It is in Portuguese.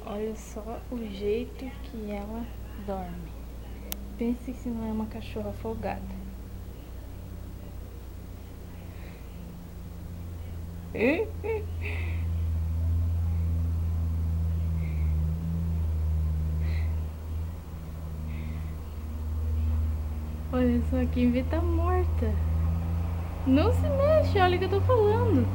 Olha só o jeito que ela dorme. Pense se não é uma cachorra folgada. Olha só, a Kimby tá morta. Não se mexe, olha o que eu tô falando.